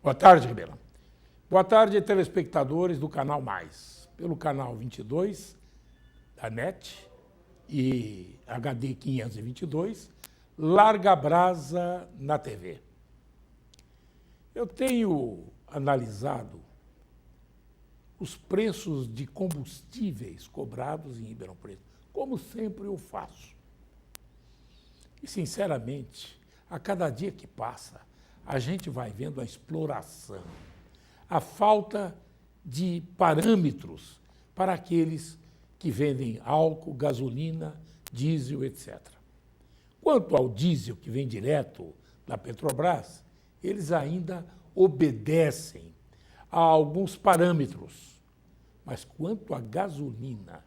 Boa tarde, Ribeirão. Boa tarde, telespectadores do Canal Mais, pelo canal 22 da NET e HD 522, Larga Brasa na TV. Eu tenho analisado os preços de combustíveis cobrados em Ribeirão Preto, como sempre eu faço. E, sinceramente, a cada dia que passa, a gente vai vendo a exploração, a falta de parâmetros para aqueles que vendem álcool, gasolina, diesel, etc. Quanto ao diesel que vem direto da Petrobras, eles ainda obedecem a alguns parâmetros. Mas quanto à gasolina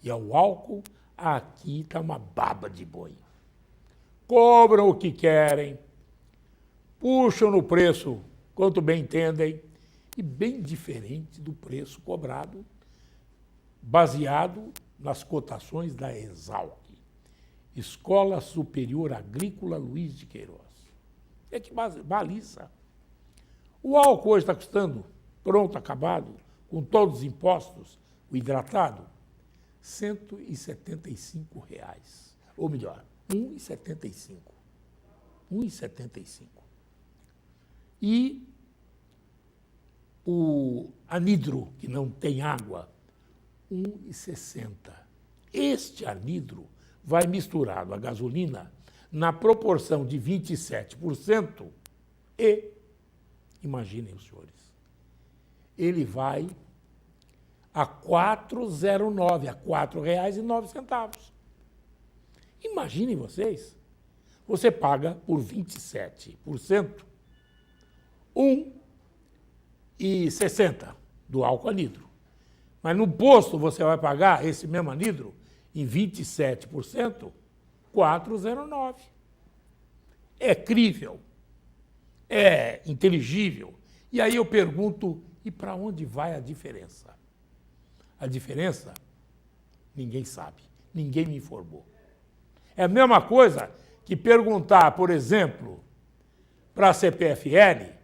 e ao álcool, aqui está uma baba de boi. Cobram o que querem, puxam no preço quanto bem entendem, e bem diferente do preço cobrado, baseado nas cotações da Exalc, Escola Superior Agrícola Luiz de Queiroz. É que baliza. O álcool hoje está custando, pronto, acabado, com todos os impostos, o hidratado, R$ 175. Ou melhor, R$ 1,75. R$ 1,75. E o anidro, que não tem água, R$ 1,60. Este anidro vai misturado à gasolina na proporção de 27% e, imaginem os senhores, ele vai a R$ 4,09, a R$ 4,09. Imaginem vocês, você paga por 27%, R$ 1,60 do álcool anidro. Mas no posto você vai pagar esse mesmo anidro em 27%, R$ 4,09. É crível, é inteligível. E aí eu pergunto, e para onde vai a diferença? A diferença, ninguém sabe, ninguém me informou. É a mesma coisa que perguntar, por exemplo, para a CPFL,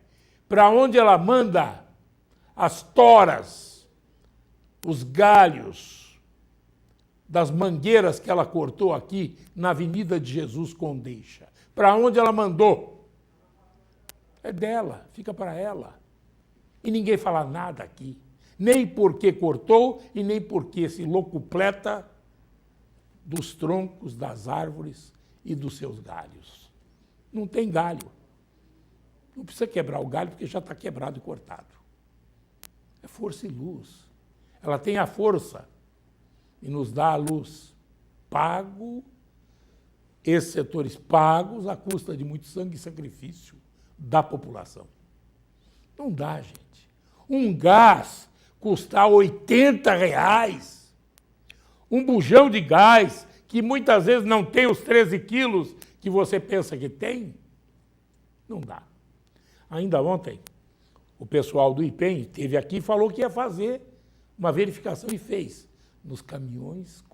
para onde ela manda as toras, os galhos das mangueiras que ela cortou aqui na Avenida de Jesus Condeixa. Para onde ela mandou? É dela, fica para ela. E ninguém fala nada aqui. Nem porque cortou e nem porque se locupleta dos troncos das árvores e dos seus galhos. Não tem galho. Não precisa quebrar o galho porque já está quebrado e cortado. É força e luz. Ela tem a força e nos dá a luz. Pago, esses setores pagos à custa de muito sangue e sacrifício da população. Não dá, gente. Um gás custar R$ 80, um bujão de gás que muitas vezes não tem os 13 quilos que você pensa que tem, não dá. Ainda ontem, o pessoal do IPEM esteve aqui e falou que ia fazer uma verificação e fez nos caminhões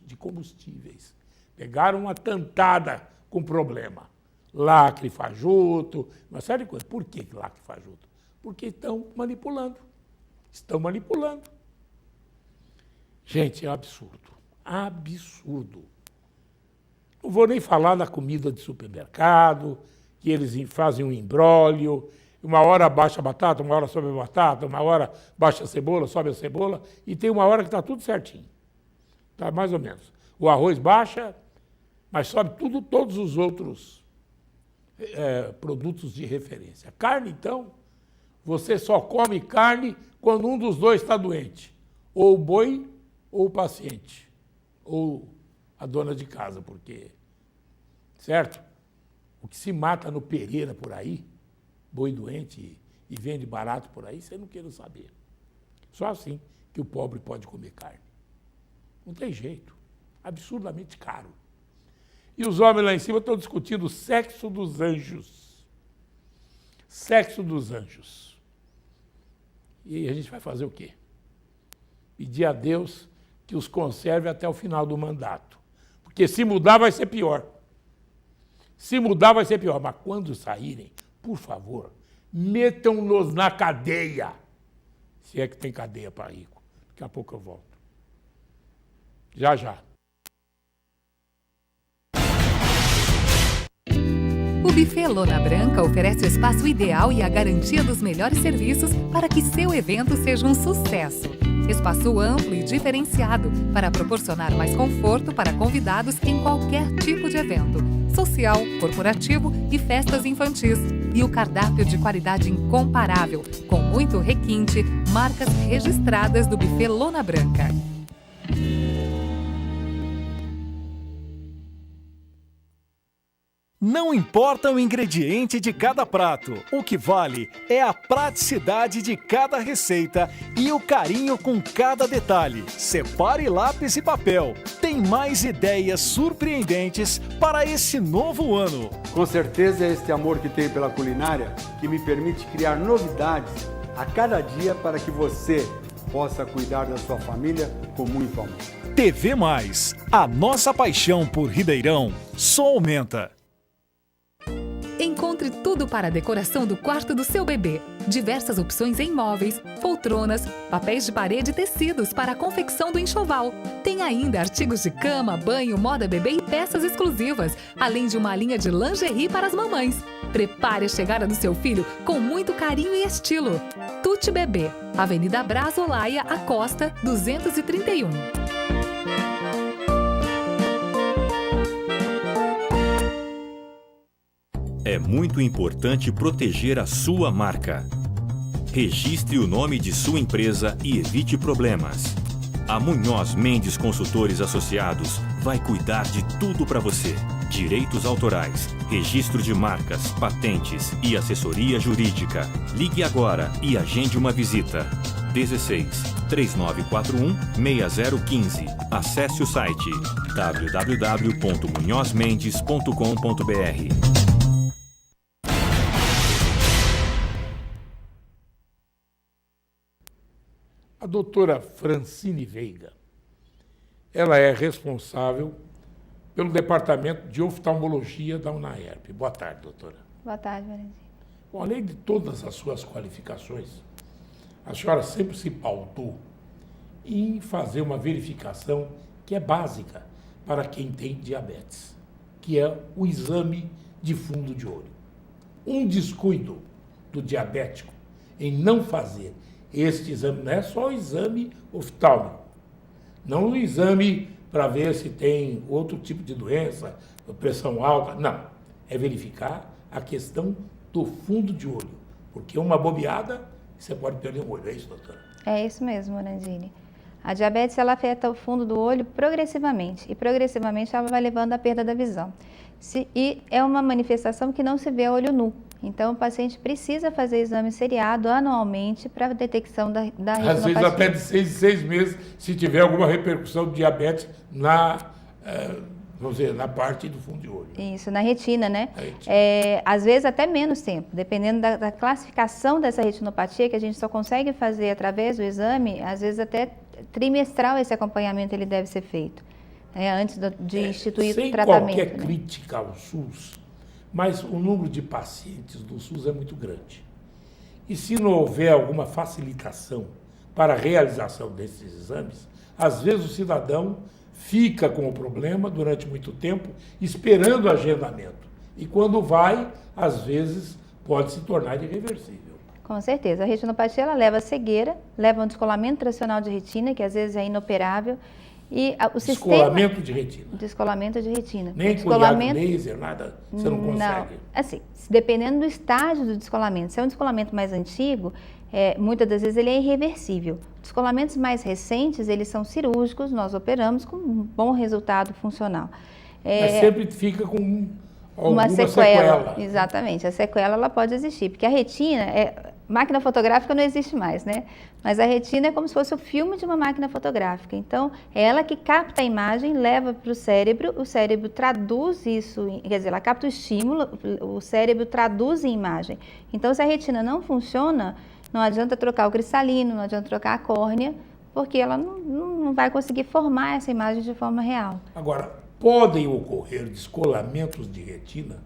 de combustíveis. Pegaram uma tantada com problema. Lacre, fajuto, uma série de coisas. Por que lacre, fajuto? Porque estão manipulando. Estão manipulando. Gente, é absurdo. Absurdo. Não vou nem falar da comida de supermercado, que eles fazem um imbróglio, uma hora baixa a batata, uma hora sobe a batata, uma hora baixa a cebola, sobe a cebola, e tem uma hora que está tudo certinho. Está mais ou menos. O arroz baixa, mas sobe tudo, todos os outros produtos de referência. Carne, então, você só come carne quando um dos dois está doente. Ou o boi, ou o paciente. Ou a dona de casa, porque, certo? O que se mata no Pereira por aí, boi doente e vende barato por aí, você não quer saber. Só assim que o pobre pode comer carne. Não tem jeito. Absurdamente caro. E os homens lá em cima estão discutindo o sexo dos anjos. Sexo dos anjos. E a gente vai fazer o quê? Pedir a Deus que os conserve até o final do mandato. Porque se mudar vai ser pior. Se mudar vai ser pior. Mas quando saírem, por favor, metam-nos na cadeia. Se é que tem cadeia para rico. Daqui a pouco eu volto. Já, já. O Buffet Lona Branca oferece o espaço ideal e a garantia dos melhores serviços para que seu evento seja um sucesso. Espaço amplo e diferenciado para proporcionar mais conforto para convidados em qualquer tipo de evento, social, corporativo e festas infantis. E o cardápio de qualidade incomparável, com muito requinte, marcas registradas do Buffet Lona Branca. Não importa o ingrediente de cada prato, o que vale é a praticidade de cada receita e o carinho com cada detalhe. Separe lápis e papel. Tem mais ideias surpreendentes para esse novo ano. Com certeza é este amor que tenho pela culinária que me permite criar novidades a cada dia para que você possa cuidar da sua família com muito amor. TV Mais, a nossa paixão por Ribeirão só aumenta. Encontre tudo para a decoração do quarto do seu bebê. Diversas opções em móveis, poltronas, papéis de parede e tecidos para a confecção do enxoval. Tem ainda artigos de cama, banho, moda bebê e peças exclusivas, além de uma linha de lingerie para as mamães. Prepare a chegada do seu filho com muito carinho e estilo. Tuti Bebê, Avenida Brás Olaia, Acosta, 231. É muito importante proteger a sua marca. Registre o nome de sua empresa e evite problemas. A Munhoz Mendes Consultores Associados vai cuidar de tudo para você. Direitos autorais, registro de marcas, patentes e assessoria jurídica. Ligue agora e agende uma visita. 16 3941 6015. Acesse o site www.munhozmendes.com.br. A doutora Francine Veiga, ela é responsável pelo Departamento de Oftalmologia da UNAERP. Boa tarde, doutora. Boa tarde, Valentim. Bom, além de todas as suas qualificações, a senhora sempre se pautou em fazer uma verificação que é básica para quem tem diabetes, que é o exame de fundo de olho. Um descuido do diabético em não fazer este exame, não é só o exame oftálmico, não o exame para ver se tem outro tipo de doença, pressão alta, não. É verificar a questão do fundo de olho, porque uma bobeada, você pode perder um olho, é isso, doutora? É isso mesmo, Morandini. A diabetes, ela afeta o fundo do olho progressivamente, e progressivamente ela vai levando à perda da visão. E é uma manifestação que não se vê a olho nu. Então, o paciente precisa fazer exame seriado anualmente para a detecção da retinopatia. Às vezes até de 6 em 6 meses, se tiver alguma repercussão de diabetes vamos dizer, na parte do fundo de olho. Isso, na retina, né? Retina. Às vezes até menos tempo, dependendo da classificação dessa retinopatia, que a gente só consegue fazer através do exame, às vezes até trimestral esse acompanhamento ele deve ser feito, antes de instituir o tratamento. Sem qualquer crítica ao SUS, mas o número de pacientes do SUS é muito grande. E se não houver alguma facilitação para a realização desses exames, às vezes o cidadão fica com o problema durante muito tempo, esperando o agendamento. E quando vai, às vezes, pode se tornar irreversível. Com certeza. A retinopatia ela leva a cegueira, leva a um descolamento tracional de retina, que às vezes é inoperável. E o descolamento de retina. Descolamento de retina. Nem descolamento laser, nada, você não consegue. Não, assim, dependendo do estágio do descolamento. Se é um descolamento mais antigo, muitas das vezes ele é irreversível. Descolamentos mais recentes, eles são cirúrgicos, nós operamos com um bom resultado funcional. Mas sempre fica com uma sequela. Exatamente, a sequela ela pode existir, porque a retina, máquina fotográfica não existe mais, né? Mas a retina é como se fosse o filme de uma máquina fotográfica. Então, é ela que capta a imagem, leva para o cérebro traduz isso, quer dizer, ela capta o estímulo, o cérebro traduz em imagem. Então, se a retina não funciona, não adianta trocar o cristalino, não adianta trocar a córnea, porque ela não vai conseguir formar essa imagem de forma real. Agora, podem ocorrer descolamentos de retina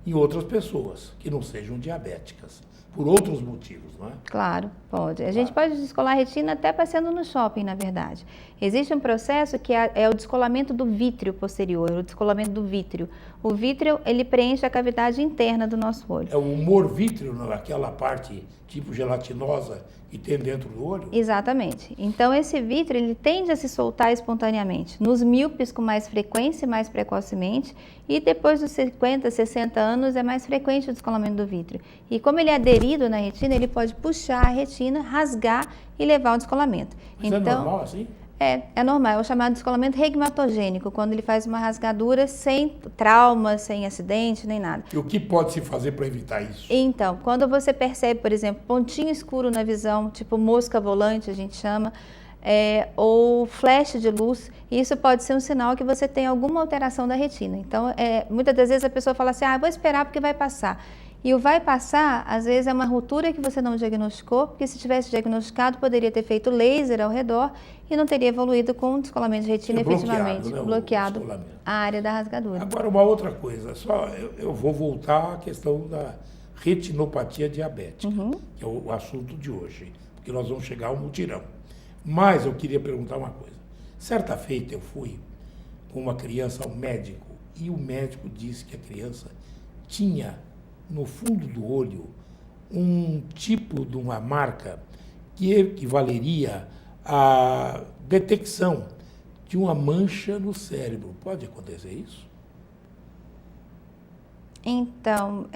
em outras pessoas que não sejam diabéticas, por outros motivos, não é? Claro, pode. A gente pode descolar a retina até passeando no shopping, na verdade. Existe um processo que é o descolamento do vítreo posterior, o descolamento do vítreo. O vítreo, ele preenche a cavidade interna do nosso olho. É o humor vítreo, não é? Aquela parte tipo gelatinosa que tem dentro do olho? Exatamente. Então, esse vítreo, ele tende a se soltar espontaneamente. Nos míopes, com mais frequência e mais precocemente, e depois dos 50, 60 anos, é mais frequente o descolamento do vítreo. E como ele é aderido na retina, ele pode puxar a retina, rasgar e levar ao descolamento. Mas então, é normal assim? É normal, é o chamado descolamento regmatogênico, quando ele faz uma rasgadura sem trauma, sem acidente, nem nada. E o que pode se fazer para evitar isso? Então, quando você percebe, por exemplo, pontinho escuro na visão, tipo mosca volante, a gente chama, ou flash de luz, isso pode ser um sinal que você tem alguma alteração da retina. Então, muitas das vezes a pessoa fala assim, vou esperar porque vai passar. E o vai passar, às vezes, é uma ruptura que você não diagnosticou, porque se tivesse diagnosticado, poderia ter feito laser ao redor e não teria evoluído com descolamento de retina efetivamente, bloqueado a área da rasgadura. Agora, uma outra coisa, só eu vou voltar à questão da retinopatia diabética, que é o assunto de hoje, porque nós vamos chegar ao mutirão. Mas eu queria perguntar uma coisa. Certa feita eu fui com uma criança ao médico e o médico disse que a criança tinha no fundo do olho um tipo de uma marca que equivaleria à detecção de uma mancha no cérebro. Pode acontecer isso? Então,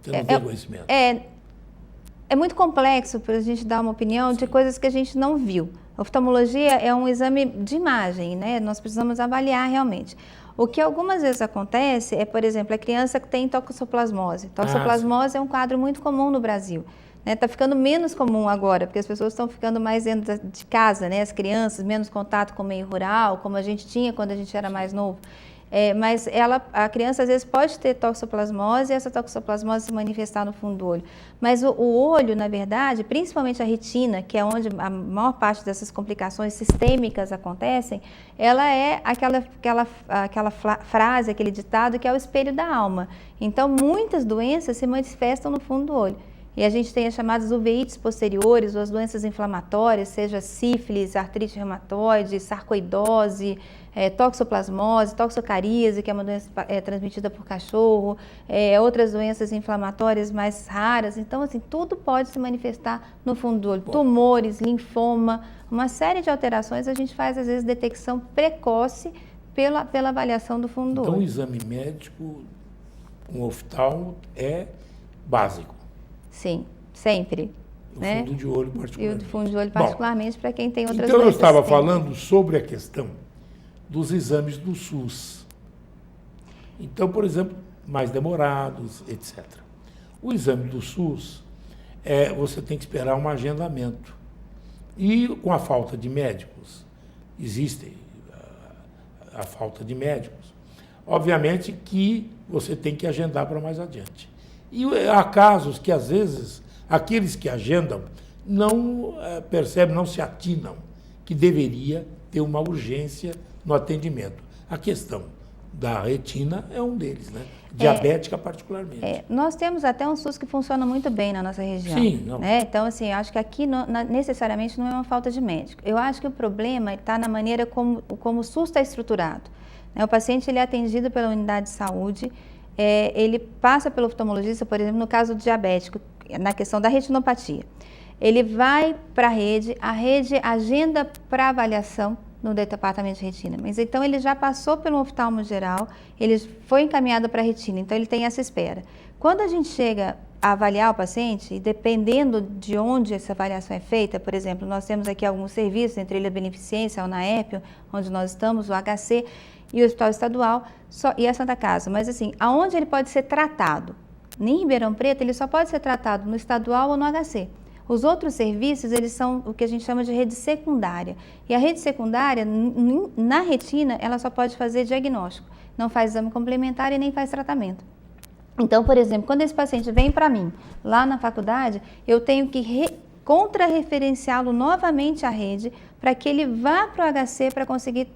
Você não tem conhecimento? É muito complexo para a gente dar uma opinião de coisas que a gente não viu. A oftalmologia é um exame de imagem, né? Nós precisamos avaliar realmente. O que algumas vezes acontece é, por exemplo, a criança que tem toxoplasmose. Toxoplasmose é um quadro muito comum no Brasil. Está ficando menos comum agora, porque as pessoas estão ficando mais dentro de casa, né? As crianças, menos contato com o meio rural, como a gente tinha quando a gente era mais novo. Mas a criança às vezes pode ter toxoplasmose e essa toxoplasmose se manifestar no fundo do olho. Mas o olho, na verdade, principalmente a retina, que é onde a maior parte dessas complicações sistêmicas acontecem, ela é aquela frase, aquele ditado que é o espelho da alma. Então, muitas doenças se manifestam no fundo do olho. E a gente tem as chamadas uveites posteriores, ou as doenças inflamatórias, seja sífilis, artrite reumatoide, sarcoidose, toxoplasmose, toxocaríase, que é uma doença transmitida por cachorro, outras doenças inflamatórias mais raras. Então, assim, tudo pode se manifestar no fundo do olho. Tumores, linfoma, uma série de alterações, a gente faz, às vezes, detecção precoce pela avaliação do fundo do olho. Então, o exame médico com oftalmo é básico. Sim, sempre. O fundo de olho particularmente. E o fundo de olho particularmente para quem tem outras doenças. Então, eu estava sistêmicas. falando sobre a questão dos exames do SUS. Então, por exemplo, mais demorados, etc. O exame do SUS, você tem que esperar um agendamento. E com a falta de médicos, existe a falta de médicos, obviamente que você tem que agendar para mais adiante. E há casos que, às vezes, aqueles que agendam não percebem, não se atinam, que deveria ter uma urgência no atendimento. A questão da retina é um deles, né? Diabética particularmente. Nós temos até um SUS que funciona muito bem na nossa região. Sim, não. Né? Então, assim, acho que aqui necessariamente não é uma falta de médico. Eu acho que o problema está na maneira como o SUS está estruturado. Né? O paciente ele é atendido pela unidade de saúde, ele passa pelo oftalmologista, por exemplo, no caso do diabético, na questão da retinopatia. Ele vai para a rede agenda para avaliação no departamento de retina. Mas então ele já passou pelo oftalmo geral, ele foi encaminhado para a retina, então ele tem essa espera. Quando a gente chega a avaliar o paciente, e dependendo de onde essa avaliação é feita, por exemplo, nós temos aqui alguns serviços, entre ele a Beneficência, a UNAEP, onde nós estamos, o HC e o Hospital Estadual e a Santa Casa. Mas assim, aonde ele pode ser tratado? Em Ribeirão Preto, ele só pode ser tratado no estadual ou no HC. Os outros serviços, eles são o que a gente chama de rede secundária. E a rede secundária, na retina, ela só pode fazer diagnóstico. Não faz exame complementar e nem faz tratamento. Então, por exemplo, quando esse paciente vem para mim, lá na faculdade, eu tenho que contra-referenciá-lo novamente à rede para que ele vá para o HC para conseguir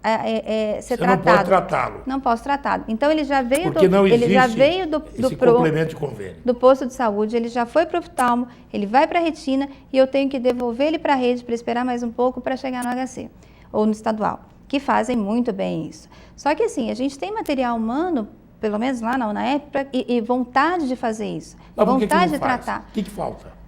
ser Você tratado. não pode tratá-lo. Não posso tratá-lo. Então ele já veio Porque não existe esse complemento de convênio. do posto de saúde, ele já foi para o oftalmo, ele vai para a retina e eu tenho que devolver ele para a rede para esperar mais um pouco para chegar no HC ou no estadual, que fazem muito bem isso. Só que assim, a gente tem material humano, pelo menos lá na UNAEP, e vontade de fazer isso, vontade de tratar. O que falta?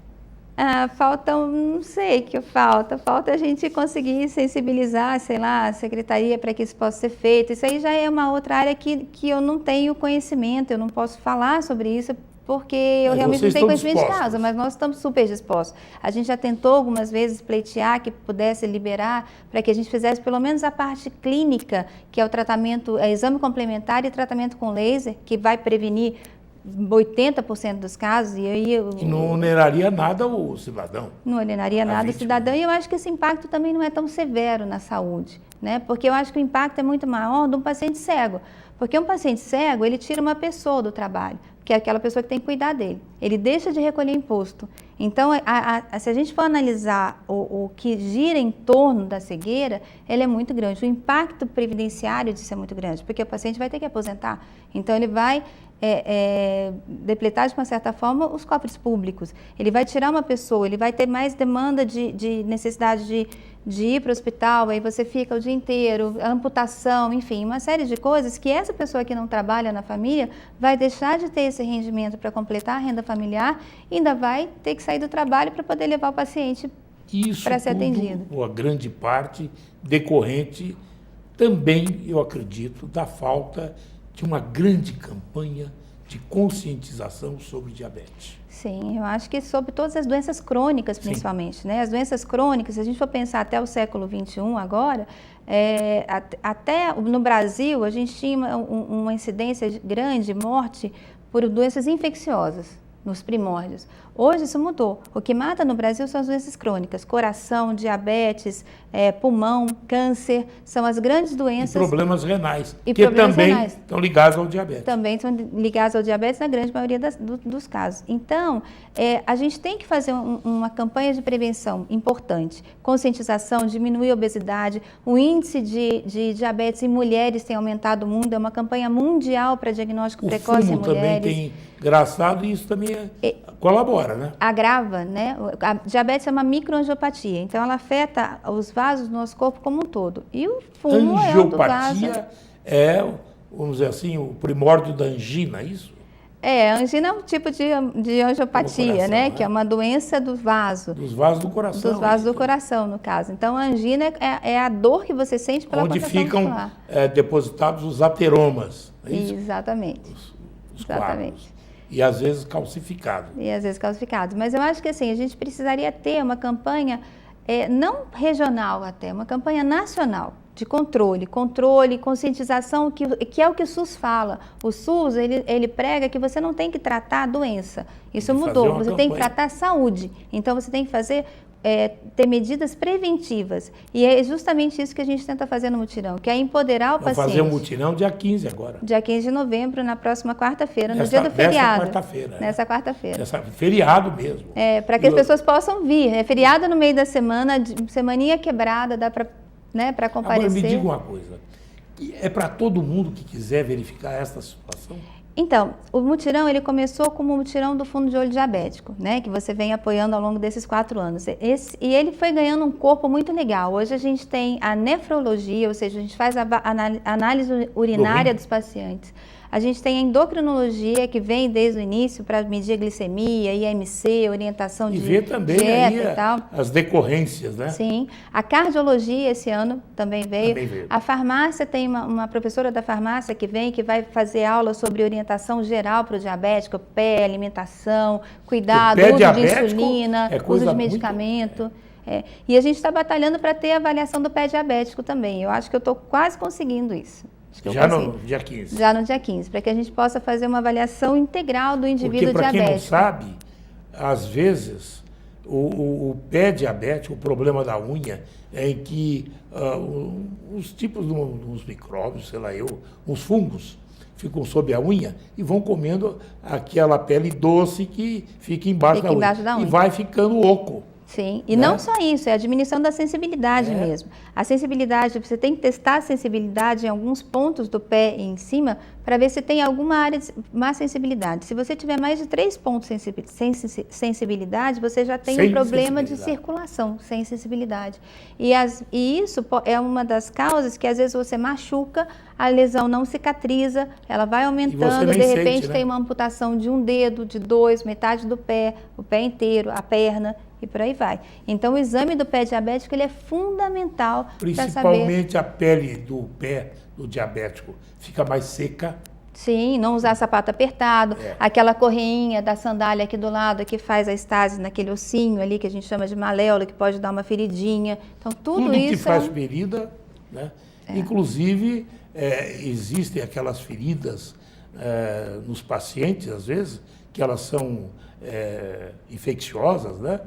Falta, não sei o que falta a gente conseguir sensibilizar, sei lá, a secretaria para que isso possa ser feito. Isso aí já é uma outra área que eu não tenho conhecimento, eu não posso falar sobre isso, porque eu realmente não tenho conhecimento de causa, mas nós estamos super dispostos. A gente já tentou algumas vezes pleitear que pudesse liberar para que a gente fizesse pelo menos a parte clínica, que é o tratamento, exame complementar e tratamento com laser, que vai prevenir 80% dos casos, e aí... E não oneraria nada o cidadão. Não oneraria nada o cidadão, e eu acho que esse impacto também não é tão severo na saúde, né? Porque eu acho que o impacto é muito maior de um paciente cego, porque um paciente cego, ele tira uma pessoa do trabalho, que é aquela pessoa que tem que cuidar dele. Ele deixa de recolher imposto. Então, se a gente for analisar o que gira em torno da cegueira, ele é muito grande. O impacto previdenciário disso é muito grande, porque o paciente vai ter que aposentar. Então, ele vai depletar, de uma certa forma, os cofres públicos. Ele vai tirar uma pessoa, ele vai ter mais demanda de necessidade de ir para o hospital, aí você fica o dia inteiro, amputação, enfim, uma série de coisas que essa pessoa que não trabalha na família vai deixar de ter esse rendimento para completar a renda familiar e ainda vai ter que sair do trabalho para poder levar o paciente para ser atendido. Isso, a grande parte decorrente também, eu acredito, da falta de uma grande campanha de conscientização sobre diabetes. Sim, eu acho que sobre todas as doenças crônicas, principalmente, né? As doenças crônicas, se a gente for pensar até o século XXI agora, até no Brasil a gente tinha uma incidência grande de morte por doenças infecciosas nos primórdios. Hoje isso mudou. O que mata no Brasil são as doenças crônicas, coração, diabetes, pulmão, câncer, são as grandes doenças. E problemas renais, que também estão ligados ao diabetes. Também estão ligados ao diabetes na grande maioria dos casos. Então, a gente tem que fazer uma campanha de prevenção importante, conscientização, diminuir a obesidade, o índice de diabetes em mulheres tem aumentado no mundo, é uma campanha mundial para diagnóstico precoce em mulheres. O fumo também tem engraçado e isso também colabora, né? Agrava, né? A diabetes é uma microangiopatia, então ela afeta os vasos do nosso corpo como um todo. E o fumo é um do vaso. Angiopatia é, vamos dizer assim, o primórdio da angina, é isso? A angina é um tipo de angiopatia, coração, né? Que é uma doença do vaso. Dos vasos do coração. Dos vasos do coração, no caso. Então, a angina é a dor que você sente pela onde contração ficam depositados os ateromas, é isso? Exatamente. Os Exatamente. Quadros. E às vezes calcificado. Mas eu acho que assim, a gente precisaria ter uma campanha, não regional até, uma campanha nacional de controle, conscientização, que é o que o SUS fala. O SUS, ele prega que você não tem que tratar a doença. Isso mudou, você tem que tratar a saúde. Então, você tem que ter medidas preventivas. E é justamente isso que a gente tenta fazer no mutirão, que é empoderar o paciente. Vamos fazer um mutirão dia 15 agora. Dia 15 de novembro, na próxima quarta-feira, no dia do feriado. Nessa quarta-feira. Feriado mesmo. Para que as pessoas possam vir. É feriado no meio da semana, semaninha quebrada, dá para comparecer. Agora, me diga uma coisa. É para todo mundo que quiser verificar essa situação? Então, o mutirão, ele começou como o mutirão do Fundo de Olho Diabético, né, que você vem apoiando ao longo desses 4 anos. E ele foi ganhando um corpo muito legal. Hoje a gente tem a nefrologia, ou seja, a gente faz a análise urinária dos pacientes. A gente tem a endocrinologia, que vem desde o início para medir a glicemia, IMC, orientação de ver também dieta aí e tal. As decorrências, né? Sim. A cardiologia esse ano também veio. A farmácia tem uma professora da farmácia que vem, que vai fazer aula sobre orientação geral para o diabético, pé, alimentação, cuidado, uso de insulina, uso de medicamento. E a gente está batalhando para ter a avaliação do pé diabético também. Eu acho que eu estou quase conseguindo isso. Já no dia 15. Já no dia 15, para que a gente possa fazer uma avaliação integral do indivíduo diabético. Porque, para quem não sabe, às vezes, o pé diabético, o problema da unha, é em que os tipos dos micróbios, sei lá os fungos, ficam sob a unha e vão comendo aquela pele doce que fica embaixo da unha. E vai ficando oco. Sim, e não só isso, é a diminuição da sensibilidade mesmo. A sensibilidade, você tem que testar a sensibilidade em alguns pontos do pé e em cima para ver se tem alguma área de má sensibilidade. Se você tiver mais de 3 pontos sem sensibilidade, você já tem um problema de circulação, sem sensibilidade. E isso é uma das causas que às vezes você machuca, a lesão não cicatriza, ela vai aumentando, de repente tem uma amputação de um dedo, de 2, metade do pé, o pé inteiro, a perna, e por aí vai. Então, o exame do pé diabético ele é fundamental para saber... Principalmente a pele do pé do diabético fica mais seca. Sim, não usar sapato apertado, aquela correinha da sandália aqui do lado que faz a estase naquele ossinho ali que a gente chama de maléola, que pode dar uma feridinha. Então, tudo isso... que faz ferida, né? Inclusive, existem aquelas feridas nos pacientes, às vezes, que elas são infecciosas, né?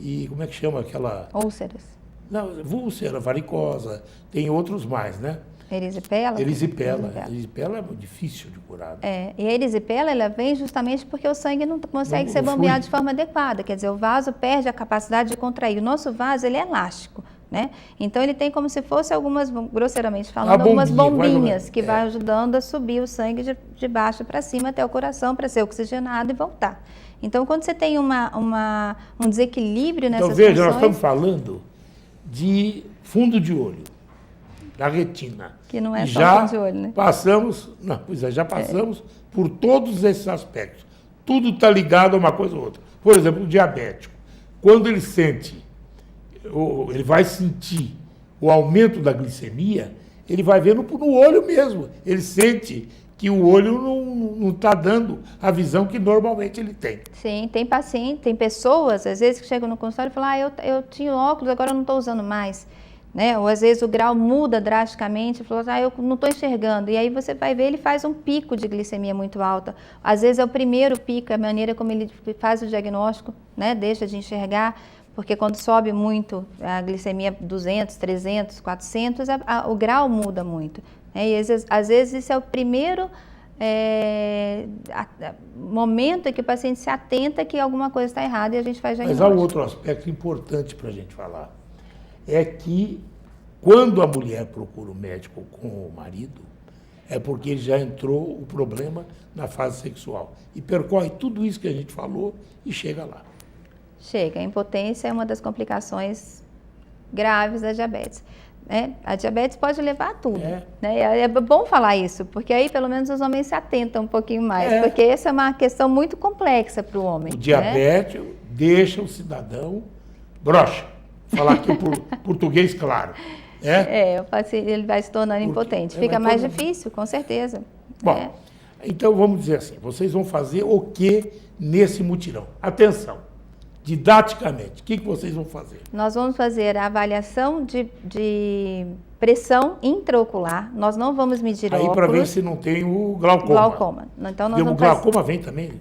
E como é que chama aquela... Úlceras. Não, úlcera, varicosa, tem outros mais, né? Erisipela? Erisipela é muito difícil de curar. Né? E a erisipela ela vem justamente porque o sangue não consegue ser bombeado de forma adequada. Quer dizer, o vaso perde a capacidade de contrair. O nosso vaso ele é elástico, né? Então ele tem como se fosse algumas, grosseiramente falando, algumas bombinhas que vai ajudando a subir o sangue de baixo para cima até o coração para ser oxigenado e voltar. Então, quando você tem um desequilíbrio nessas funções... Então, veja, nós estamos falando de fundo de olho, da retina. Que não é só fundo de olho, né? Já passamos por todos esses aspectos. Tudo está ligado a uma coisa ou outra. Por exemplo, o diabético. Quando ele vai sentir o aumento da glicemia, ele vai vendo no olho mesmo. Ele sente que o olho não está dando a visão que normalmente ele tem. Sim, tem pessoas, às vezes, que chegam no consultório e falam, eu tinha óculos, agora eu não estou usando mais. Né? Ou às vezes o grau muda drasticamente, falou, eu não estou enxergando. E aí você vai ver, ele faz um pico de glicemia muito alta. Às vezes é o primeiro pico, a maneira como ele faz o diagnóstico, né? Deixa de enxergar, porque quando sobe muito a glicemia 200, 300, 400, o grau muda muito. Né? E às vezes esse é o primeiro momento em que o paciente se atenta que alguma coisa está errada e a gente faz diagnóstico. Mas há um outro aspecto importante para a gente falar. É que quando a mulher procura o médico com o marido, é porque já entrou o problema na fase sexual. E percorre tudo isso que a gente falou e chega lá. Chega. A impotência é uma das complicações graves da diabetes. Né? A diabetes pode levar a tudo. Né? É bom falar isso, porque aí pelo menos os homens se atentam um pouquinho mais, porque essa é uma questão muito complexa para o homem. O diabetes deixa o cidadão broxa. Falar aqui o português claro. Ele vai se tornando impotente. Fica mais difícil, com certeza. Bom, então vamos dizer assim, vocês vão fazer o que nesse mutirão? Atenção, didaticamente, o que vocês vão fazer? Nós vamos fazer a avaliação de pressão intraocular, nós não vamos medir óculos. Aí para ver se não tem o glaucoma. Então, nós vamos o glaucoma vem também?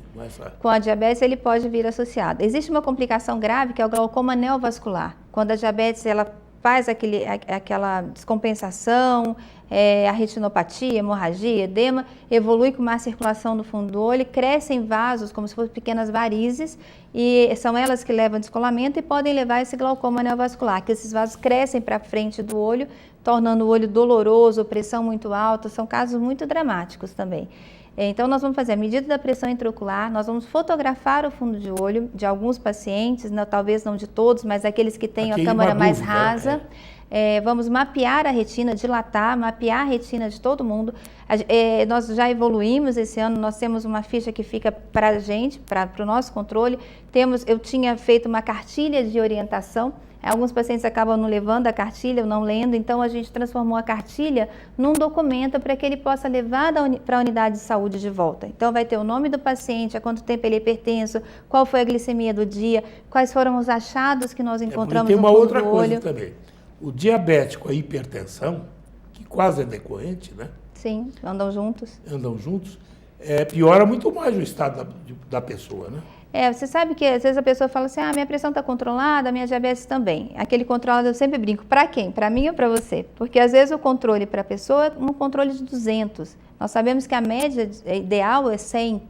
Com a diabetes ele pode vir associado. Existe uma complicação grave que é o glaucoma neovascular. Quando a diabetes ela faz aquela descompensação, a retinopatia, hemorragia, edema, evolui com má circulação no fundo do olho, crescem vasos como se fossem pequenas varizes e são elas que levam a descolamento e podem levar esse glaucoma neovascular, que esses vasos crescem para frente do olho, tornando o olho doloroso, pressão muito alta, são casos muito dramáticos também. Então, nós vamos fazer a medida da pressão intraocular, nós vamos fotografar o fundo de olho de alguns pacientes, talvez não de todos, mas aqueles que têm a câmara mais rasa. Vamos mapear a retina, dilatar, mapear a retina de todo mundo. Nós já evoluímos esse ano, nós temos uma ficha que fica para a gente, para o nosso controle. Eu tinha feito uma cartilha de orientação. Alguns pacientes acabam não levando a cartilha ou não lendo, então a gente transformou a cartilha num documento para que ele possa levar para a unidade de saúde de volta. Então vai ter o nome do paciente, há quanto tempo ele é hipertenso, qual foi a glicemia do dia, quais foram os achados que nós encontramos no fundo do olho. Tem uma outra coisa também. O diabético, a hipertensão, que quase é decorrente, né? Sim, andam juntos. Piora muito mais o estado da pessoa, né? Você sabe que às vezes a pessoa fala assim, minha pressão está controlada, minha diabetes também. Aquele controle eu sempre brinco, para quem? Para mim ou para você? Porque às vezes o controle para a pessoa é um controle de 200. Nós sabemos que a média ideal é 100,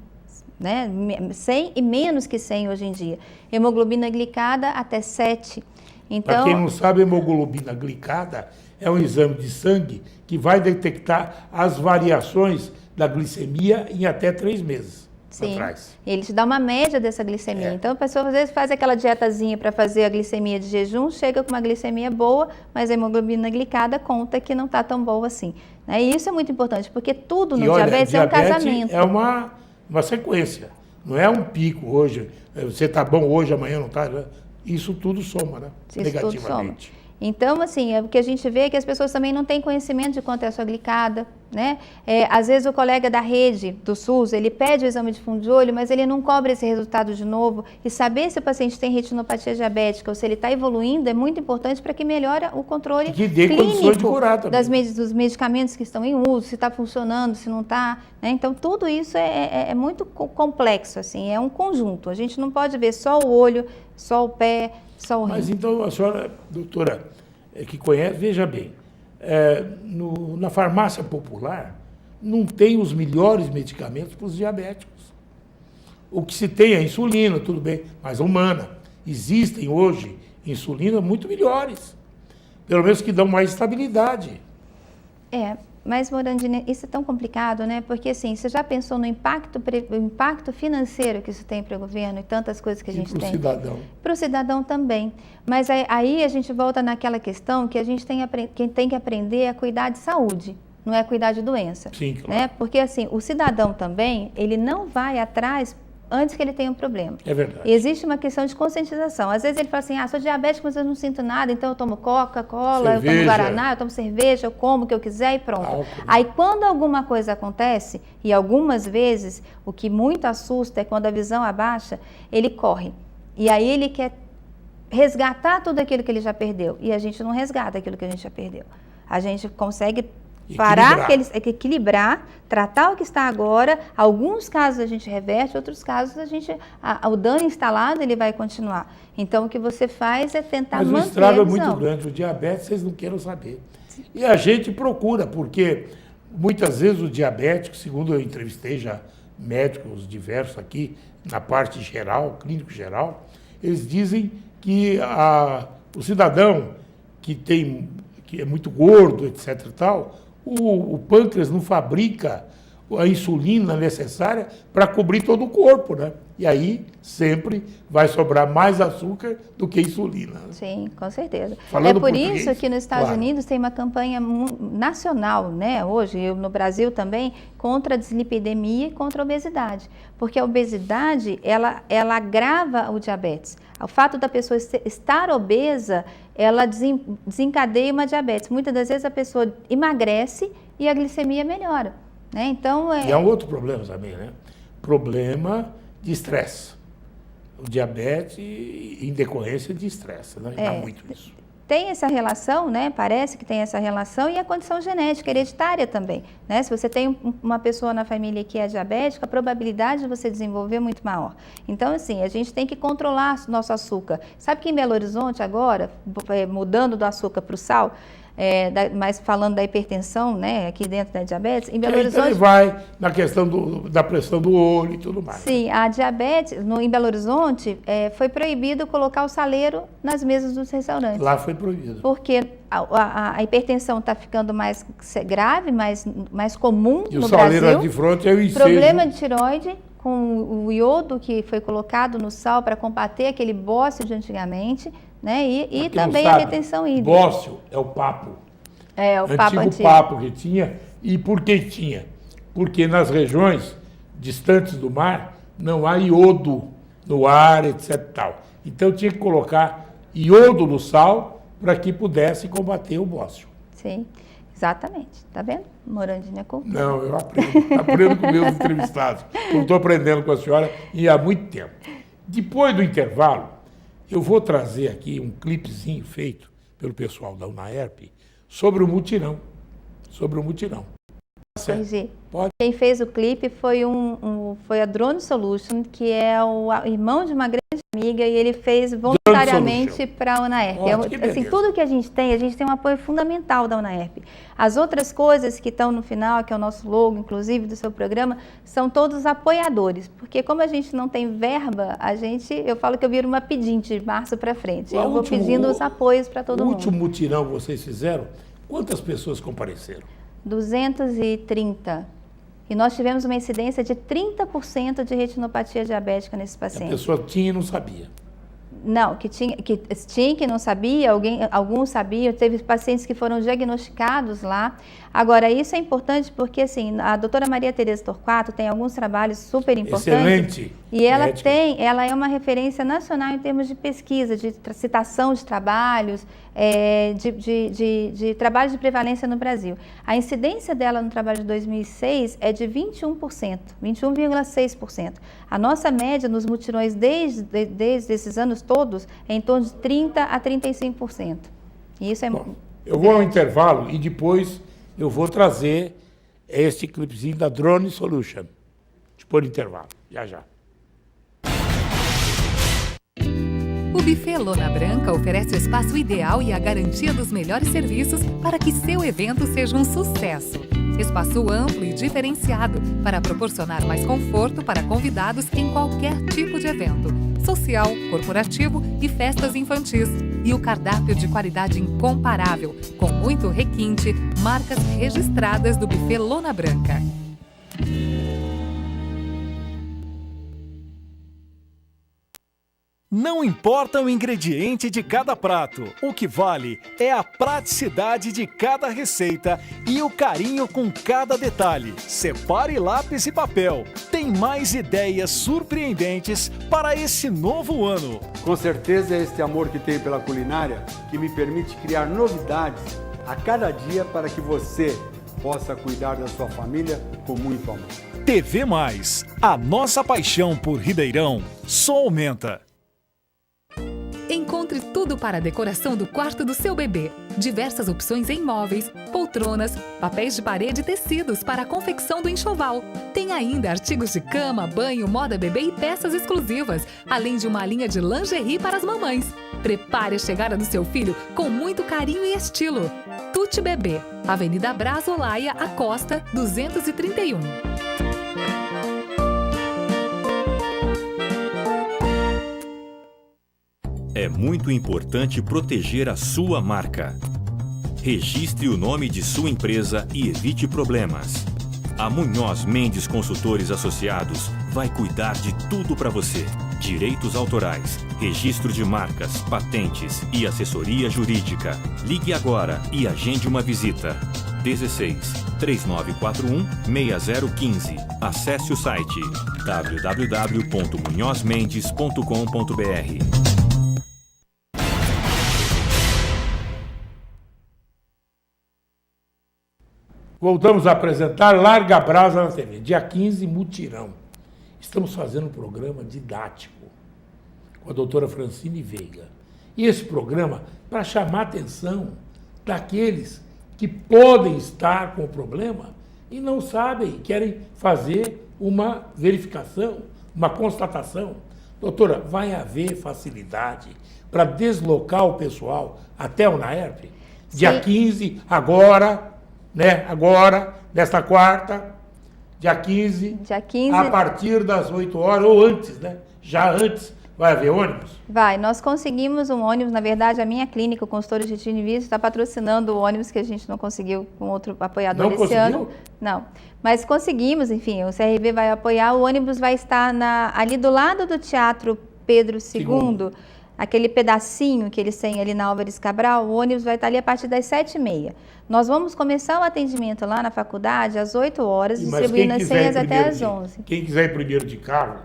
né? 100 e menos que 100 hoje em dia. Hemoglobina glicada até 7. Então, para quem não sabe, a hemoglobina glicada é um exame de sangue que vai detectar as variações da glicemia em até 3 meses. sim, atrás. ele te dá uma média dessa glicemia. Então, a pessoa às vezes faz aquela dietazinha para fazer a glicemia de jejum, chega com uma glicemia boa, mas a hemoglobina glicada conta que não está tão boa assim. Né? E isso é muito importante, porque tudo no diabetes é um casamento. É uma sequência, não é um pico hoje, você está bom hoje, amanhã não está. Isso tudo soma, né? Isso Negativamente. tudo soma. Então, assim, o que a gente vê é que as pessoas também não têm conhecimento de quanto é a sua glicada, né? Às vezes o colega da rede do SUS, ele pede o exame de fundo de olho, mas ele não cobra esse resultado de novo. E saber se o paciente tem retinopatia diabética ou se ele está evoluindo é muito importante para que melhore o controle que dê condições de curar também. dos medicamentos que estão em uso, se está funcionando, se não está. Né? Então, tudo isso é muito complexo, assim, é um conjunto. A gente não pode ver só o olho, só o pé, só o rim. Mas então, a senhora, doutora, que conhece, veja bem, na farmácia popular não tem os melhores medicamentos para os diabéticos. O que se tem é a insulina, tudo bem, mas humana. Existem hoje insulinas muito melhores, pelo menos que dão mais estabilidade. Mas, Morandini, isso é tão complicado, né? Porque, assim, você já pensou no impacto financeiro que isso tem para o governo e tantas coisas que a gente tem? E para o cidadão. Para o cidadão também. Mas aí a gente volta naquela questão que a gente tem que aprender a cuidar de saúde, não é cuidar de doença. Sim, claro. Né? Porque, assim, o cidadão também, ele não vai atrás antes que ele tenha um problema. É verdade. Existe uma questão de conscientização. Às vezes ele fala assim, sou diabético, mas eu não sinto nada, então eu tomo Coca-Cola, eu tomo Guaraná, eu tomo cerveja, eu como o que eu quiser e pronto. Álcool. Aí quando alguma coisa acontece, e algumas vezes, o que muito assusta é quando a visão abaixa, ele corre. E aí ele quer resgatar tudo aquilo que ele já perdeu. E a gente não resgata aquilo que a gente já perdeu. A gente consegue equilibrar, tratar o que está agora. Alguns casos a gente reverte, outros casos o dano instalado ele vai continuar. Então o que você faz é tentar manter a visão. Mas o estrago é muito grande, o diabetes vocês não queiram saber. E a gente procura, porque muitas vezes o diabético, segundo eu entrevistei já médicos diversos aqui, na parte geral, clínico geral, eles dizem que o cidadão que é muito gordo, etc. e tal, o pâncreas não fabrica a insulina necessária para cobrir todo o corpo, né? E aí sempre vai sobrar mais açúcar do que insulina. Sim, com certeza. Falando por português, isso que nos Estados claro. Unidos tem uma campanha nacional, né, hoje, e no Brasil também, contra a dislipidemia e contra a obesidade. Porque a obesidade, ela agrava o diabetes. O fato da pessoa estar obesa, ela desencadeia uma diabetes. Muitas das vezes a pessoa emagrece e a glicemia melhora. Né? Então, E há um outro problema também, né? Problema de estresse. O diabetes em decorrência de estresse, né? Dá muito isso. Tem essa relação, né? Parece que tem essa relação, e a condição genética, hereditária também. Né? Se você tem uma pessoa na família que é diabética, a probabilidade de você desenvolver é muito maior. Então, assim, a gente tem que controlar nosso açúcar. Sabe que em Belo Horizonte agora, mudando do açúcar para o sal, mas falando da hipertensão, né, aqui dentro da diabetes, em Belo Horizonte... Ele vai na questão da pressão do olho e tudo mais. Sim, a diabetes, em Belo Horizonte, foi proibido colocar o saleiro nas mesas dos restaurantes. Lá foi proibido. Porque a hipertensão está ficando mais grave, mais comum no Brasil. E o saleiro de frente é o ensejo. Problema de tireoide, com o iodo que foi colocado no sal para combater aquele bócio de antigamente, né? E também a retenção hídrica. Bócio é o papo. O papo antigo. Papo que tinha. E por que tinha? Porque nas regiões distantes do mar não há iodo no ar, etc. Tal. Então tinha que colocar iodo no sal para que pudesse combater o bócio. Sim, exatamente. Tá vendo? Morandini é cultura. Não, eu aprendo com meus entrevistados. Eu estou aprendendo com a senhora há muito tempo. Depois do intervalo, eu vou trazer aqui um clipezinho feito pelo pessoal da UNAERP sobre o mutirão. Pode. Quem fez o clipe foi a Drone Solution, que é o irmão de uma grande formiga e ele fez voluntariamente para a UNAERP. Assim, tudo que a gente tem um apoio fundamental da UNAERP. As outras coisas que estão no final, que é o nosso logo, inclusive, do seu programa, são todos apoiadores, porque como a gente não tem verba, eu falo que eu viro uma pedinte de março para frente. Eu vou pedindo os apoios para todo mundo. O último mutirão que vocês fizeram, quantas pessoas compareceram? 230. E nós tivemos uma incidência de 30% de retinopatia diabética nesses pacientes. A pessoa tinha e não sabia. Não, que não sabia, alguns sabiam, teve pacientes que foram diagnosticados lá. Agora, isso é importante porque, assim, a doutora Maria Tereza Torquato tem alguns trabalhos super importantes. Excelente. E ela é uma referência nacional em termos de pesquisa, de citação de trabalhos, de trabalhos de prevalência no Brasil. A incidência dela no trabalho de 2006 é de 21%, 21,6%. A nossa média nos mutirões desde esses anos todos é em torno de 30% a 35%. E isso é... Bom, eu vou ao intervalo e depois eu vou trazer este clipezinho da Drone Solution. Depois do intervalo, já. O Buffet Lona Branca oferece o espaço ideal e a garantia dos melhores serviços para que seu evento seja um sucesso. Espaço amplo e diferenciado para proporcionar mais conforto para convidados em qualquer tipo de evento, social, corporativo e festas infantis. E o cardápio de qualidade incomparável, com muito requinte, marcas registradas do Buffet Lona Branca. Não importa o ingrediente de cada prato, o que vale é a praticidade de cada receita e o carinho com cada detalhe. Separe lápis e papel. Tem mais ideias surpreendentes para esse novo ano. Com certeza é este amor que tenho pela culinária que me permite criar novidades a cada dia para que você possa cuidar da sua família com muito amor. TV Mais, a nossa paixão por Ribeirão só aumenta. Encontre tudo para a decoração do quarto do seu bebê. Diversas opções em móveis, poltronas, papéis de parede e tecidos para a confecção do enxoval. Tem ainda artigos de cama, banho, moda bebê e peças exclusivas, além de uma linha de lingerie para as mamães. Prepare a chegada do seu filho com muito carinho e estilo. Tutti Bebê, Avenida Brás Olaia, Acosta, 231. É muito importante proteger a sua marca. Registre o nome de sua empresa e evite problemas. A Munhoz Mendes Consultores Associados vai cuidar de tudo para você. Direitos autorais, registro de marcas, patentes e assessoria jurídica. Ligue agora e agende uma visita. 16 3941 6015. Acesse o site www.munhozmendes.com.br. Voltamos a apresentar Larga a Brasa na TV. Dia 15, mutirão. Estamos fazendo um programa didático com a doutora Francine Veiga. E esse programa para chamar a atenção daqueles que podem estar com o problema e não sabem, querem fazer uma verificação, uma constatação. Doutora, vai haver facilidade para deslocar o pessoal até o UNAERP? Dia 15, agora, nesta quarta, dia 15, a partir das 8 horas, ou antes, já antes, vai haver ônibus? Vai, nós conseguimos um ônibus, na verdade a minha clínica, o consultório de Retino e Vício, está patrocinando o ônibus que a gente não conseguiu com outro apoiador esse ano. Não, mas conseguimos, enfim, o CRV vai apoiar, o ônibus vai estar ali do lado do Teatro Pedro II, aquele pedacinho que eles têm ali na Álvares Cabral, o ônibus vai estar ali a partir das 7h30. Nós vamos começar o atendimento lá na faculdade às 8 horas, distribuindo as senhas até às 11. Quem quiser ir primeiro de carro,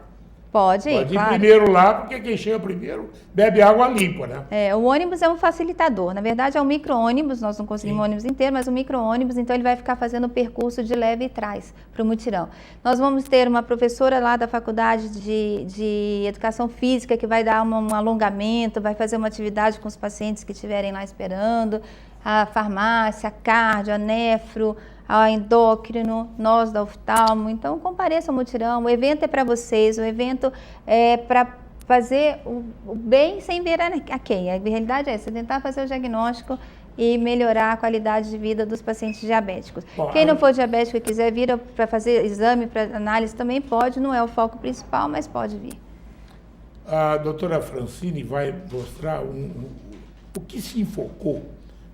pode ir, claro. Primeiro lá, porque quem chega primeiro bebe água limpa, né? O ônibus é um facilitador. Na verdade, é um micro-ônibus, nós não conseguimos o ônibus inteiro, mas um micro-ônibus, então ele vai ficar fazendo o percurso de leve e trás para o mutirão. Nós vamos ter uma professora lá da Faculdade de Educação Física que vai dar um alongamento, vai fazer uma atividade com os pacientes que estiverem lá esperando, a farmácia, a cardio, a nefro, a endócrino, nós da oftalmo. Então, compareça ao mutirão. O evento é para vocês, o evento é para fazer o bem sem ver a quem. A realidade é essa, tentar fazer o diagnóstico e melhorar a qualidade de vida dos pacientes diabéticos. Bom, quem não for diabético e quiser vir para fazer exame, para análise, também pode, não é o foco principal, mas pode vir. A doutora Francine vai mostrar o que se enfocou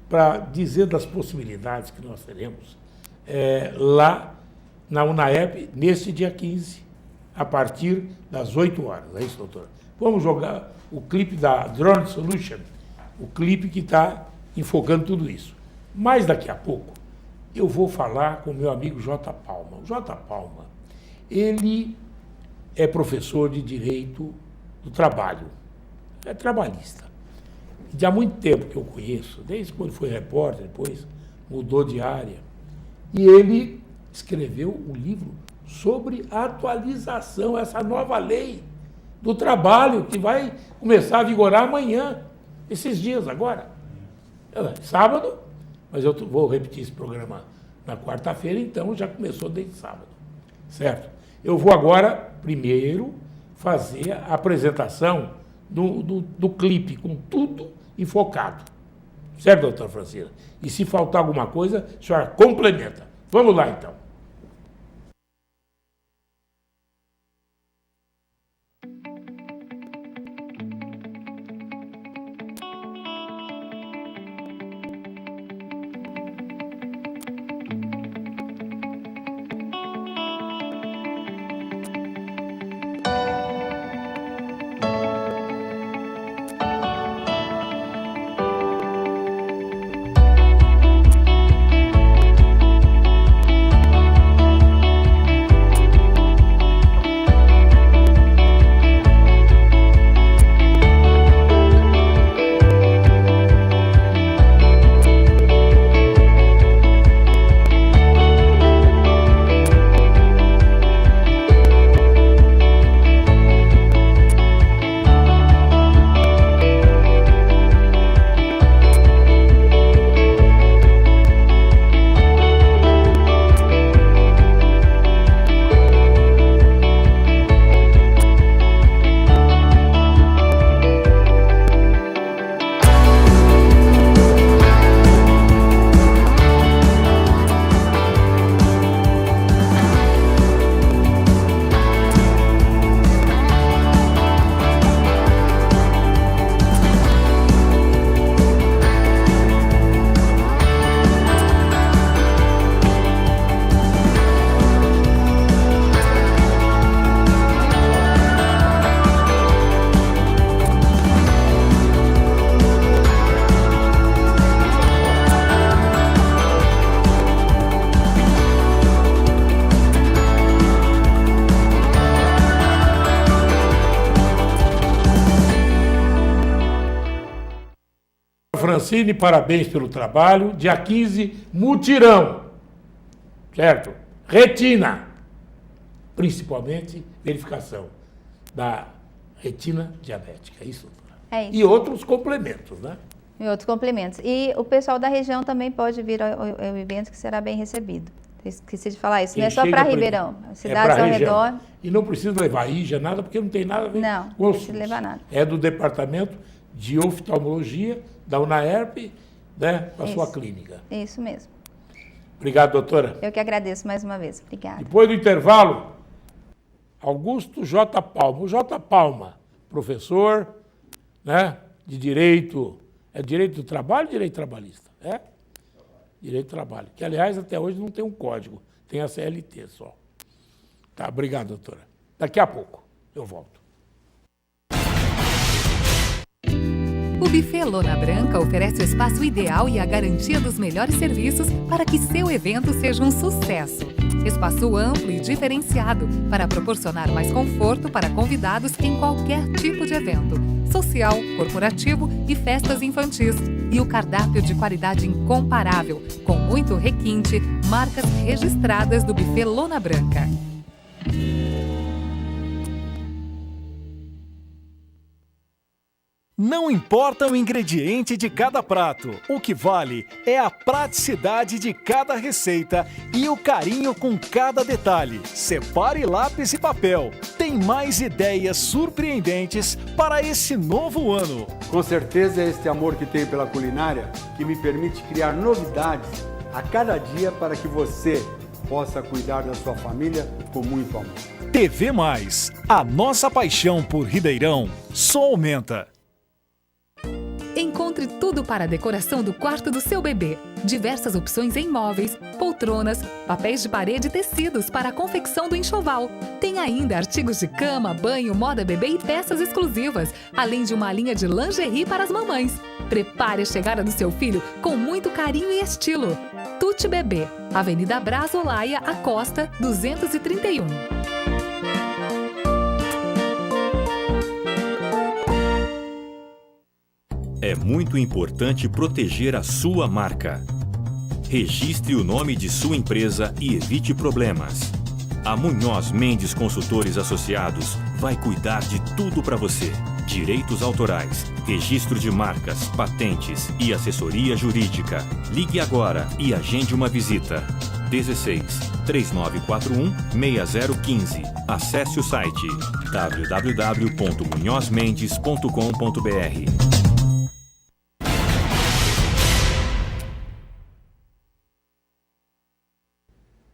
para dizer das possibilidades que nós teremos lá na UNAERP, neste dia 15, a partir das 8 horas. É isso, doutora? Vamos jogar o clipe da Drone Solution, o clipe que está enfocando tudo isso. Mas daqui a pouco eu vou falar com o meu amigo J. Palma. O J. Palma, ele é professor de Direito do Trabalho, é trabalhista. De há muito tempo que eu conheço, desde quando foi repórter, depois mudou de área. E ele escreveu um livro sobre a atualização, essa nova lei do trabalho que vai começar a vigorar amanhã, esses dias agora. Sábado, mas eu vou repetir esse programa na quarta-feira, então já começou desde sábado, certo? Eu vou agora, primeiro, fazer a apresentação do clipe, com tudo enfocado. Certo, doutora Francina? E se faltar alguma coisa, a senhora complementa. Vamos lá, então. Francine, parabéns pelo trabalho. Dia 15, mutirão. Certo? Retina. Principalmente verificação da retina diabética. É isso, doutora? É isso. E outros complementos, né? E outros complementos. E o pessoal da região também pode vir ao evento, que será bem recebido. Esqueci de falar isso. Não é só para Ribeirão. Cidades ao redor. E não precisa levar IJA, nada, porque não tem nada a ver com não precisa levar nada. É do Departamento de Oftalmologia da UNAERP, né, com a sua clínica. Isso mesmo. Obrigado, doutora. Eu que agradeço mais uma vez. Obrigada. Depois do intervalo, Augusto J. Palma. O J. Palma, professor, né, de Direito. É Direito do Trabalho ou Direito Trabalhista? É? Direito do Trabalho. Que, aliás, até hoje não tem um código. Tem a CLT só. Tá, obrigado, doutora. Daqui a pouco eu volto. O Buffet Lona Branca oferece o espaço ideal e a garantia dos melhores serviços para que seu evento seja um sucesso. Espaço amplo e diferenciado para proporcionar mais conforto para convidados em qualquer tipo de evento, social, corporativo e festas infantis. E o cardápio de qualidade incomparável, com muito requinte, marcas registradas do Buffet Lona Branca. Não importa o ingrediente de cada prato, o que vale é a praticidade de cada receita e o carinho com cada detalhe. Separe lápis e papel. Tem tem mais ideias surpreendentes para esse novo ano. Com certeza é este amor que tenho pela culinária que me permite criar novidades a cada dia para que você possa cuidar da sua família com muito amor. TV Mais, a nossa paixão por Ribeirão só aumenta. Encontre tudo para a decoração do quarto do seu bebê. Diversas opções em móveis, poltronas, papéis de parede e tecidos para a confecção do enxoval. Tem ainda artigos de cama, banho, moda bebê e peças exclusivas, além de uma linha de lingerie para as mamães. Prepare a chegada do seu filho com muito carinho e estilo. Tutti Bebê, Avenida Brás Olaia, Acosta, 231. É muito importante proteger a sua marca. Registre o nome de sua empresa e evite problemas. A Munhoz Mendes Consultores Associados vai cuidar de tudo para você. Direitos autorais, registro de marcas, patentes e assessoria jurídica. Ligue agora e agende uma visita. 16 3941 6015. Acesse o site www.munhozmendes.com.br.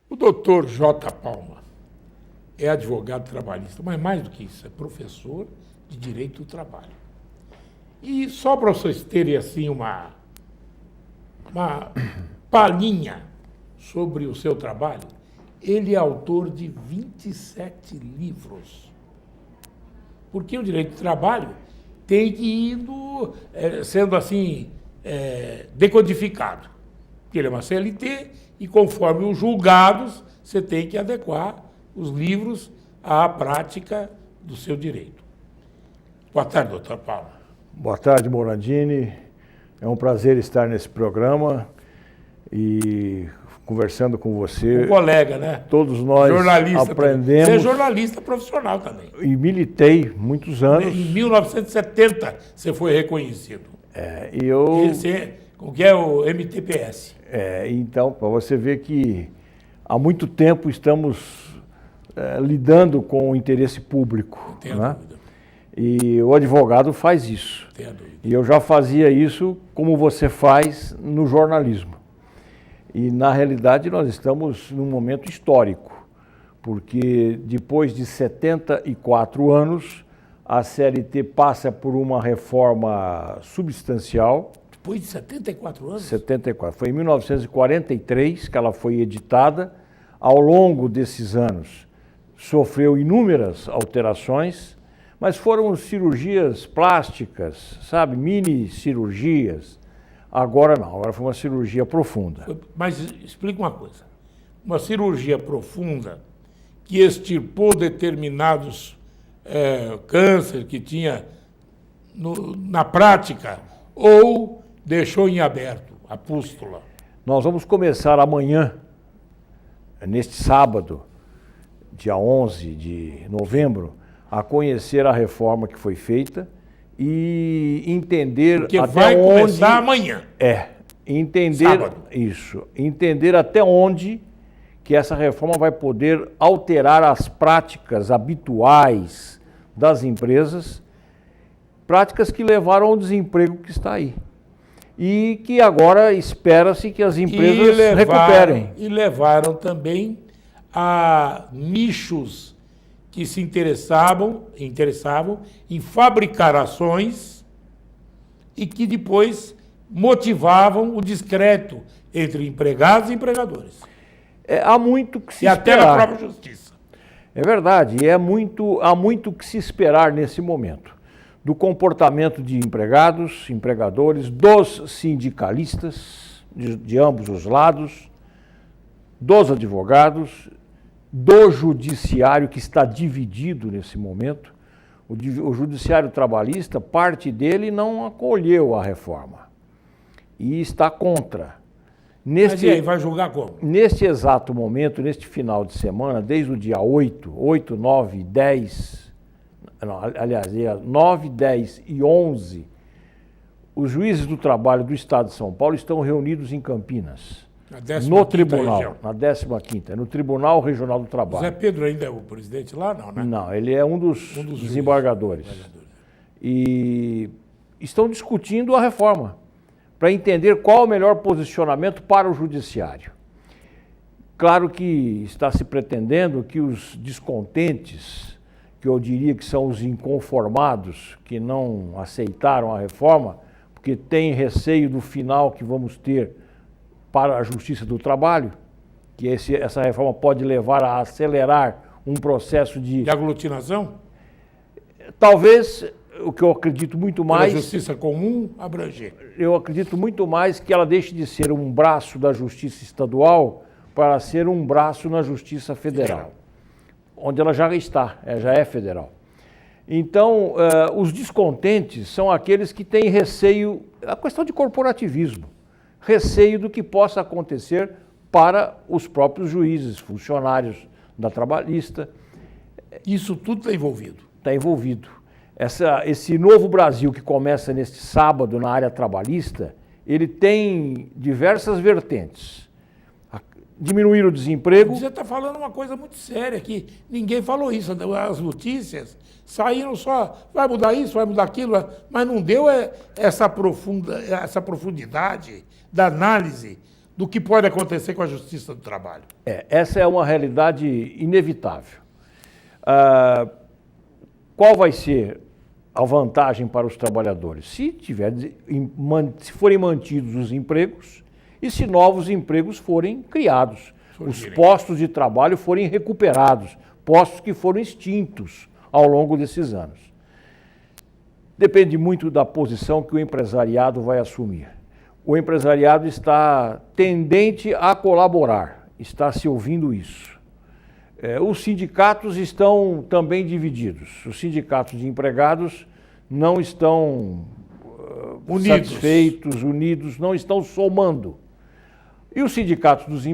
O doutor J. Palma é advogado trabalhista, mas mais do que isso, é professor de Direito do Trabalho. E só para vocês terem assim uma palhinha sobre o seu trabalho, ele é autor de 27 livros. Porque o direito do trabalho tem que ir sendo assim decodificado. Porque ele é uma CLT e conforme os julgados, você tem que adequar os livros à prática do seu direito. Boa tarde, doutor Paulo. Boa tarde, Morandini. É um prazer estar nesse programa e conversando com você. Um colega, né? Todos nós jornalista aprendemos. Você é jornalista profissional também. E militei muitos anos. Em 1970 você foi reconhecido. E eu... O que é o MTPS? Então, para você ver que há muito tempo estamos lidando com o interesse público. Não tenho dúvida. E o advogado faz isso. Tenho dúvida. E eu já fazia isso como você faz no jornalismo. E, na realidade, nós estamos num momento histórico, porque depois de 74 anos, a CLT passa por uma reforma substancial. Depois de 74 anos? 74. Foi em 1943 que ela foi editada. Ao longo desses anos, sofreu inúmeras alterações, mas foram cirurgias plásticas, sabe, mini cirurgias. Agora não, agora foi uma cirurgia profunda. Mas explica uma coisa. Uma cirurgia profunda que extirpou determinados câncer que tinha na prática ou deixou em aberto a pústula? Nós vamos começar amanhã, neste sábado, dia 11 de novembro, a conhecer a reforma que foi feita e entender Porque até vai onde... começar amanhã. Entender Sábado. isso, entender até onde que essa reforma vai poder alterar as práticas habituais das empresas, práticas que levaram ao desemprego que está aí. E que agora espera-se que as empresas recuperem. E levaram também a nichos que se interessavam em fabricar ações e que depois motivavam o descrédito entre empregados e empregadores. Há muito que se e esperar. até na própria justiça. É verdade, e há muito que se esperar nesse momento. Do comportamento de empregados, empregadores, dos sindicalistas, de ambos os lados, dos advogados, do judiciário, que está dividido nesse momento. O judiciário trabalhista, parte dele não acolheu a reforma e está contra. Mas e aí, vai julgar como? Neste exato momento, neste final de semana, desde o dia 8, 9, 10... Não, aliás, dia 9, 10 e 11, os juízes do trabalho do Estado de São Paulo estão reunidos em Campinas Na 15ª no tribunal, região. na 15ª, no Tribunal Regional do Trabalho. Zé Pedro ainda é o presidente lá, não, né? Não, ele é um dos desembargadores. E estão discutindo a reforma para entender qual o melhor posicionamento para o judiciário. Claro que está se pretendendo que os descontentes, que eu diria que são os inconformados, que não aceitaram a reforma, porque têm receio do final que vamos ter para a Justiça do Trabalho, que essa reforma pode levar a acelerar um processo de aglutinação? Talvez, o que eu acredito muito mais... Pela justiça comum, abranger. Eu acredito muito mais que ela deixe de ser um braço da Justiça Estadual para ser um braço na Justiça Federal, onde ela já está, já é federal. Então, os descontentes são aqueles que têm receio, a questão de corporativismo, receio do que possa acontecer para os próprios juízes, funcionários da trabalhista. Isso tudo está envolvido. Está envolvido. Esse novo Brasil que começa neste sábado na área trabalhista, ele tem diversas vertentes. Diminuir o desemprego. Você está falando uma coisa muito séria aqui. Ninguém falou isso. As notícias saíram só, vai mudar isso, vai mudar aquilo, mas não deu essa profundidade da análise do que pode acontecer com a Justiça do Trabalho. Essa é uma realidade inevitável. Qual vai ser a vantagem para os trabalhadores? Se forem mantidos os empregos e se novos empregos forem criados, os postos de trabalho forem recuperados, postos que foram extintos ao longo desses anos. Depende muito da posição que o empresariado vai assumir. O empresariado está tendente a colaborar, está se ouvindo isso. Os sindicatos estão também divididos. Os sindicatos de empregados não estão satisfeitos, unidos, não estão somando. E os sindicatos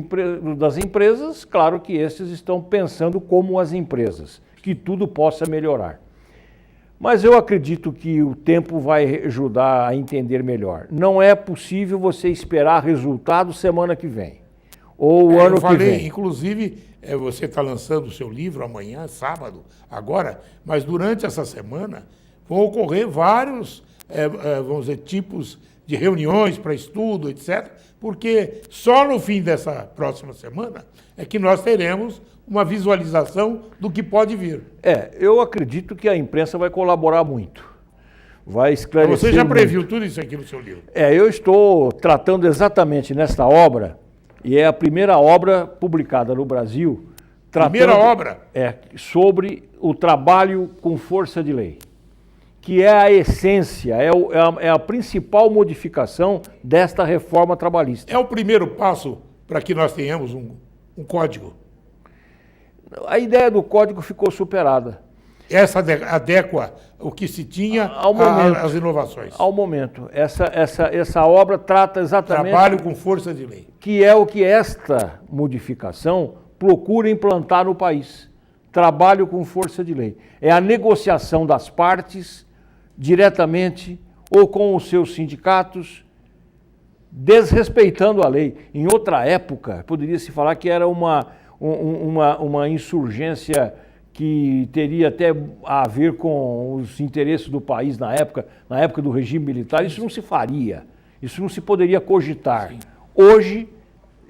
das empresas, claro que esses estão pensando como as empresas, que tudo possa melhorar. Mas eu acredito que o tempo vai ajudar a entender melhor. Não é possível você esperar resultado semana que vem, ou ano que vem. Inclusive, você está lançando o seu livro amanhã, sábado, agora, mas durante essa semana vão ocorrer vários, vamos dizer, tipos de reuniões para estudo, etc., porque só no fim dessa próxima semana é que nós teremos uma visualização do que pode vir. Eu acredito que a imprensa vai colaborar muito, vai esclarecer. Você já previu tudo isso aqui no seu livro? Eu estou tratando exatamente nesta obra, e é a primeira obra publicada no Brasil. Primeira obra? Sobre o trabalho com força de lei, que é a essência, é a principal modificação desta reforma trabalhista. É o primeiro passo para que nós tenhamos um código? A ideia do código ficou superada. Essa adequa o que se tinha às inovações? Ao momento. Essa obra trata exatamente... Trabalho com força de lei. Que é o que esta modificação procura implantar no país. Trabalho com força de lei. É a negociação das partes diretamente ou com os seus sindicatos, desrespeitando a lei. Em outra época, poderia-se falar que era uma insurgência que teria até a ver com os interesses do país na época do regime militar. Isso não se faria, isso não se poderia cogitar. Sim. Hoje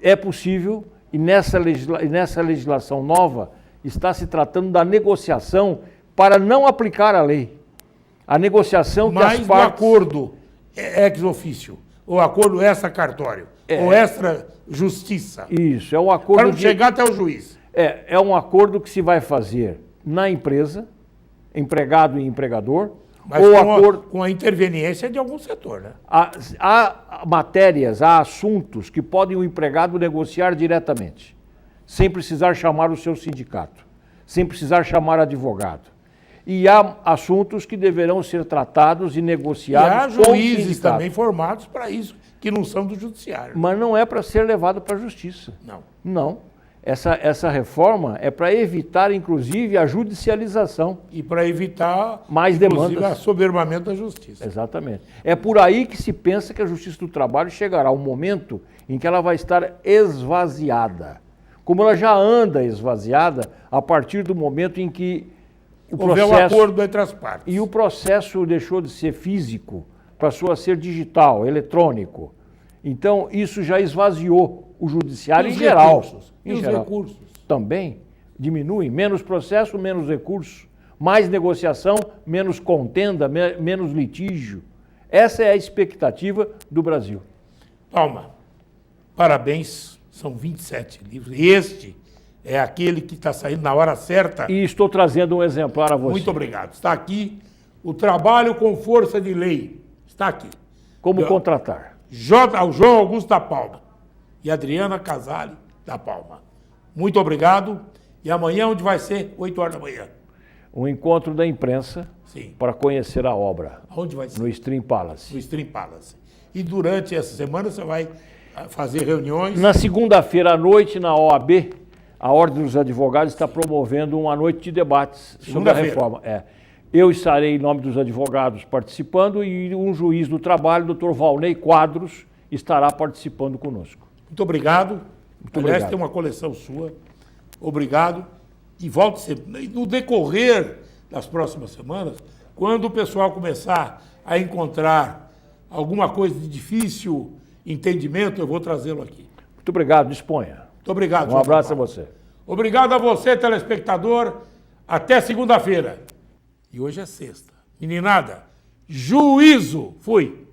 é possível, e nessa legislação nova está se tratando da negociação para não aplicar a lei. A negociação que as partes... Mas o acordo ex officio, o acordo extra-cartório, ou extra-justiça. Isso, é um acordo... Para não chegar até o juiz. É um acordo que se vai fazer na empresa, empregado e empregador, mas com a interveniência de algum setor, né? Há matérias, há assuntos que podem o empregado negociar diretamente, sem precisar chamar o seu sindicato, sem precisar chamar advogado. E há assuntos que deverão ser tratados e negociados com o sindicato. E há juízes também formados para isso, que não são do judiciário. Mas não é para ser levado para a justiça. Não. Não. Essa reforma é para evitar, inclusive, a judicialização. E para evitar mais demandas. Assoberbamento da justiça. Exatamente. É por aí que se pensa que a Justiça do Trabalho chegará ao momento em que ela vai estar esvaziada. Como ela já anda esvaziada a partir do momento em que houver um acordo entre as partes. E o processo deixou de ser físico, passou a ser digital, eletrônico. Então, isso já esvaziou o judiciário em geral. E os recursos? Também diminui. Menos processo, menos recurso. Mais negociação, menos contenda, menos litígio. Essa é a expectativa do Brasil. Palma, parabéns. São 27 livros. Este é aquele que está saindo na hora certa. E estou trazendo um exemplar a você. Muito obrigado. Está aqui o Trabalho com Força de Lei. Está aqui. Como contratar. João Augusto da Palma e Adriana Casale da Palma. Muito obrigado. E amanhã, onde vai ser? 8 horas da manhã. Um encontro da imprensa. Sim. Para conhecer a obra. Onde vai ser? No Stream Palace. No Stream Palace. E durante essa semana você vai fazer reuniões? Na segunda-feira à noite, na OAB, a Ordem dos Advogados está promovendo uma noite de debates sobre a reforma. Eu estarei em nome dos advogados participando e um juiz do trabalho, o Dr. Valnei Quadros, estará participando conosco. Muito obrigado. Muito Aliás, obrigado. tem uma coleção sua. Obrigado. E volte sempre. No decorrer das próximas semanas, quando o pessoal começar a encontrar alguma coisa de difícil entendimento, eu vou trazê-lo aqui. Muito obrigado, disponha. Muito obrigado. Um abraço a você. Obrigado a você, telespectador. Até segunda-feira. E hoje é sexta. Meninada, juízo. Fui.